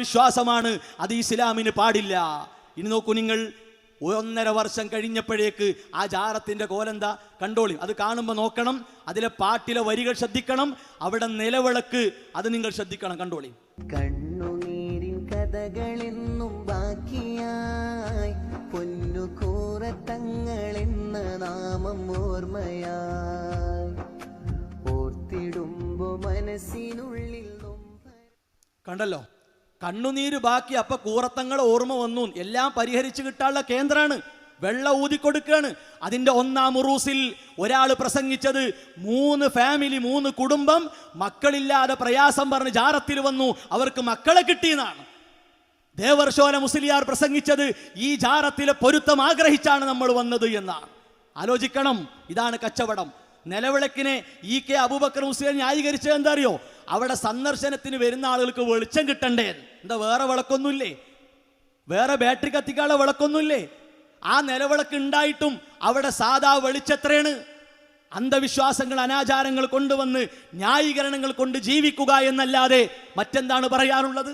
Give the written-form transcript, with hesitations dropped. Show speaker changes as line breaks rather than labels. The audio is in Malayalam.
വിശ്വാസമാണ്, അത് ഇസ്ലാമിന് പാടില്ല. ഇനി നോക്കൂ നിങ്ങൾ, 1.5 വർഷം കഴിഞ്ഞപ്പോഴേക്ക് ആ ജാറത്തിന്റെ കോലെന്താ കണ്ടോളി. അത് കാണുമ്പോൾ നോക്കണം, അതിലെ പാട്ടിലെ വരികൾ ശ്രദ്ധിക്കണം, അവിടെ നിലവിളക്ക് അത് നിങ്ങൾ ശ്രദ്ധിക്കണം, കണ്ടോളി.
കണ്ണുനീരിൻ കഥകളെന്നും ബാക്കിയായി പൊന്നുകൂറത്തങ്ങളെന്ന നാമം ഓർമ്മയായി ഓർത്തിടുമ്പോ മനസ്സിനുള്ളിൽ.
കണ്ടല്ലോ, കണ്ണുനീര് ബാക്കി, അപ്പൊ കൂറത്തങ്ങൾ ഓർമ്മ വന്നു. എല്ലാം പരിഹരിച്ചു കിട്ടാനുള്ള കേന്ദ്രമാണ്. വെള്ളം ഊതിക്കൊടുക്കുകയാണ്. അതിന്റെ 1-ാം ഉറൂസിൽ ഒരാൾ പ്രസംഗിച്ചത് 3 ഫാമിലി, 3 കുടുംബം മക്കളില്ലാതെ പ്രയാസം പറഞ്ഞ് ജാറത്തിൽ വന്നു, അവർക്ക് മക്കളെ കിട്ടിയെന്നാണ്. ദേവർഷോല മുസ്ലിയാർ പ്രസംഗിച്ചത് ഈ ജാറത്തിലെ പൊരുത്തം ആഗ്രഹിച്ചാണ് നമ്മൾ വന്നത് എന്നാണ്. ആലോചിക്കണം, ഇതാണ് കച്ചവടം. നിലവിളക്കിനെ E.K. അബൂബക്കർ മുസ്ലിയാർ ന്യായീകരിച്ചത് എന്താ അറിയോ? അവിടെ സന്ദർശനത്തിന് വരുന്ന ആളുകൾക്ക് വെളിച്ചം കിട്ടണ്ടേ. എന്താ വേറെ വിളക്കൊന്നുമില്ലേ? വേറെ ബാറ്ററി കത്തിക്കാനുള്ള വിളക്കൊന്നുമില്ലേ? ആ നിലവിളക്ക് ഉണ്ടായിട്ടും അവിടെ സാധാ വെളിച്ചെത്രയാണ്? അന്ധവിശ്വാസങ്ങൾ, അനാചാരങ്ങൾ കൊണ്ടുവന്ന് ന്യായീകരണങ്ങൾ കൊണ്ട് ജീവിക്കുക എന്നല്ലാതെ മറ്റെന്താണ് പറയാനുള്ളത്?